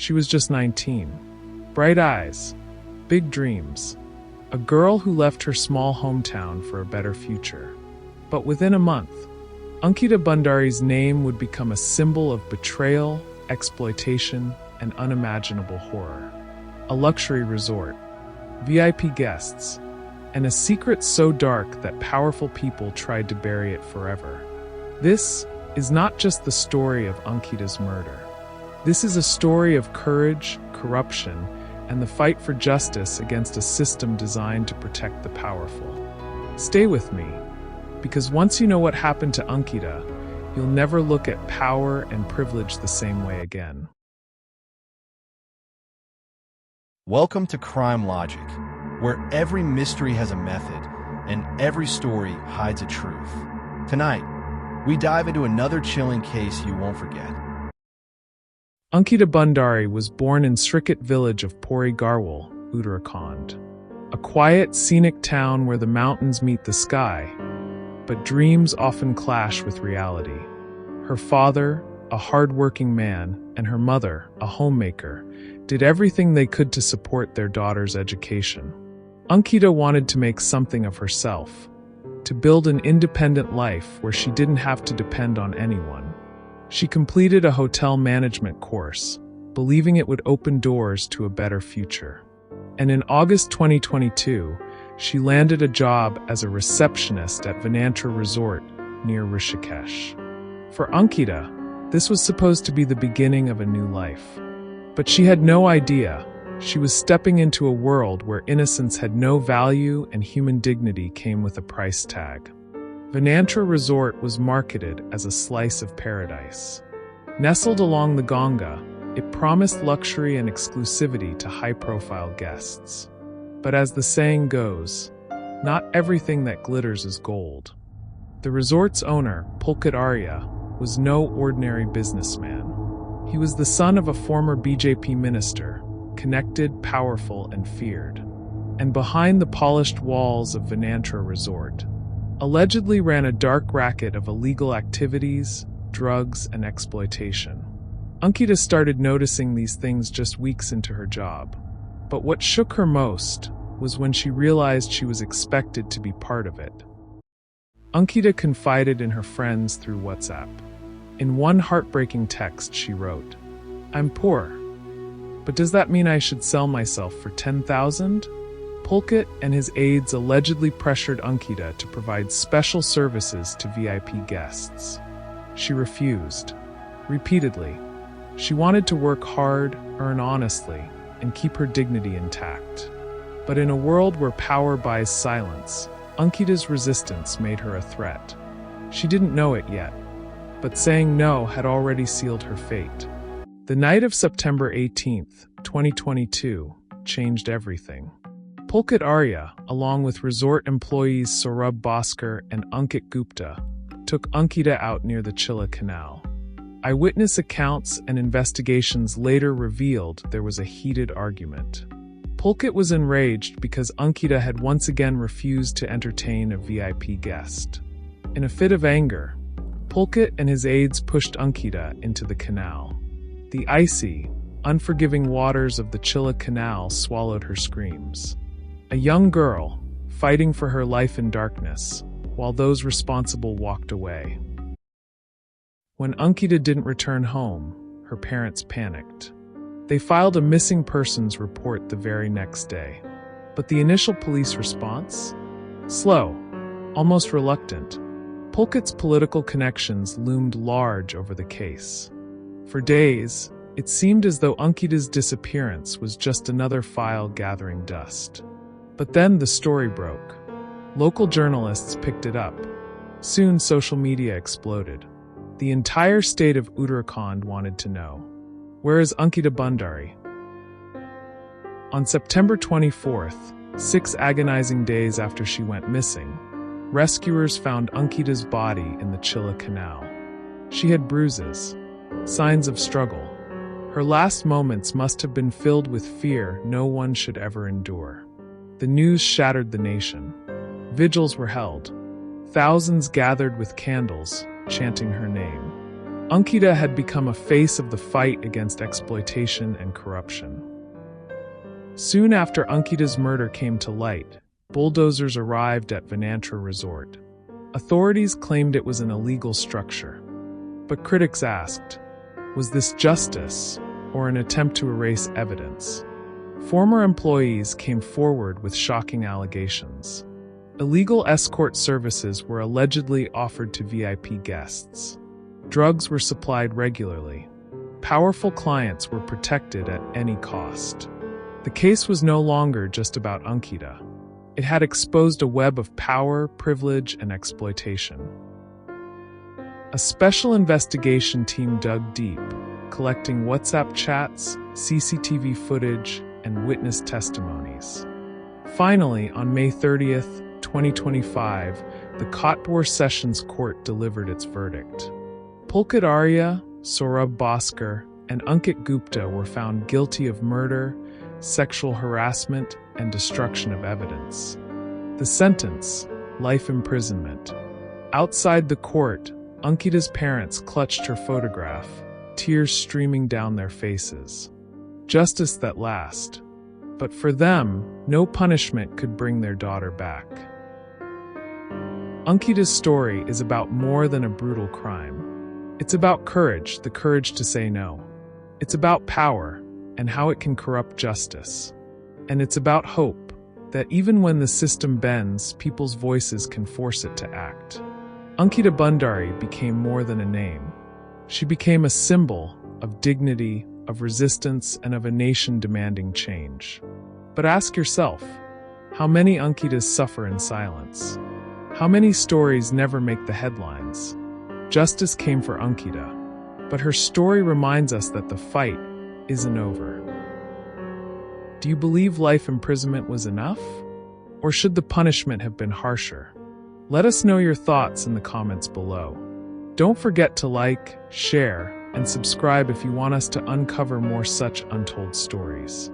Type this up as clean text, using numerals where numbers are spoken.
She was just 19. Bright eyes, big dreams. A girl who left her small hometown for a better future. But within a month, Ankita Bhandari's name would become a symbol of betrayal, exploitation, and unimaginable horror. A luxury resort, VIP guests, and a secret so dark that powerful people tried to bury it forever. This is not just the story of Ankita's murder. This is a story of courage, corruption, and the fight for justice against a system designed to protect the powerful. Stay with me, because once you know what happened to Ankita, you'll never look at power and privilege the same way again. Welcome to Crime Logic, where every mystery has a method and every story hides a truth. Tonight, we dive into another chilling case you won't forget. Ankita Bhandari was born in Srikat village of Pori Garhwal, Uttarakhand, a quiet, scenic town where the mountains meet the sky, but dreams often clash with reality. Her father, a hard-working man, and her mother, a homemaker, did everything they could to support their daughter's education. Ankita wanted to make something of herself, to build an independent life where she didn't have to depend on anyone. She completed a hotel management course, believing it would open doors to a better future. And in August 2022, she landed a job as a receptionist at Vinantra Resort near Rishikesh. For Ankita, this was supposed to be the beginning of a new life. But she had no idea she was stepping into a world where innocence had no value and human dignity came with a price tag. Vinantra Resort was marketed as a slice of paradise. Nestled along the Ganga, it promised luxury and exclusivity to high-profile guests. But as the saying goes, not everything that glitters is gold. The resort's owner, Pulkit Arya, was no ordinary businessman. He was the son of a former BJP minister, connected, powerful, and feared. And behind the polished walls of Vinantra Resort, allegedly ran a dark racket of illegal activities, drugs, and exploitation. Ankita started noticing these things just weeks into her job. But what shook her most was when she realized she was expected to be part of it. Ankita confided in her friends through WhatsApp. In one heartbreaking text, she wrote, "I'm poor, but does that mean I should sell myself for 10,000? Pulkit and his aides allegedly pressured Ankita to provide special services to VIP guests. She refused, repeatedly. She wanted to work hard, earn honestly, and keep her dignity intact. But in a world where power buys silence, Ankita's resistance made her a threat. She didn't know it yet, but saying no had already sealed her fate. The night of September 18th, 2022, changed everything. Pulkit Arya, along with resort employees Saurabh Bhaskar and Ankit Gupta, took Ankita out near the Chilla Canal. Eyewitness accounts and investigations later revealed there was a heated argument. Pulkit was enraged because Ankita had once again refused to entertain a VIP guest. In a fit of anger, Pulkit and his aides pushed Ankita into the canal. The icy, unforgiving waters of the Chilla Canal swallowed her screams. A young girl, fighting for her life in darkness, while those responsible walked away. When Ankita didn't return home, her parents panicked. They filed a missing persons report the very next day. But the initial police response? Slow, almost reluctant. Pulkit's political connections loomed large over the case. For days, it seemed as though Ankita's disappearance was just another file gathering dust. But then the story broke. Local journalists picked it up. Soon social media exploded. The entire state of Uttarakhand wanted to know. Where is Ankita Bhandari? On September 24th, 6 agonizing days after she went missing, rescuers found Ankita's body in the Chilla Canal. She had bruises, signs of struggle. Her last moments must have been filled with fear no one should ever endure. The news shattered the nation. Vigils were held. Thousands gathered with candles, chanting her name. Ankita had become a face of the fight against exploitation and corruption. Soon after Ankita's murder came to light, bulldozers arrived at Vinantra Resort. Authorities claimed it was an illegal structure. But critics asked, was this justice or an attempt to erase evidence? Former employees came forward with shocking allegations. Illegal escort services were allegedly offered to VIP guests. Drugs were supplied regularly. Powerful clients were protected at any cost. The case was no longer just about Ankita. It had exposed a web of power, privilege, and exploitation. A special investigation team dug deep, collecting WhatsApp chats, CCTV footage, and witness testimonies. Finally, on May 30th, 2025, the Kotpur Sessions Court delivered its verdict. Pulkit Arya, Saurabh Bhaskar, and Ankit Gupta were found guilty of murder, sexual harassment, and destruction of evidence. The sentence, life imprisonment. Outside the court, Ankita's parents clutched her photograph, tears streaming down their faces. Justice that lasts. But for them, no punishment could bring their daughter back. Ankita's story is about more than a brutal crime. It's about courage, the courage to say no. It's about power and how it can corrupt justice. And it's about hope, that even when the system bends, people's voices can force it to act. Ankita Bhandari became more than a name. She became a symbol of dignity, of resistance, and of a nation demanding change. But ask yourself, how many Ankitas suffer in silence? How many stories never make the headlines? Justice came for Ankita, but her story reminds us that the fight isn't over. Do you believe life imprisonment was enough? Or should the punishment have been harsher? Let us know your thoughts in the comments below. Don't forget to like, share, and subscribe if you want us to uncover more such untold stories.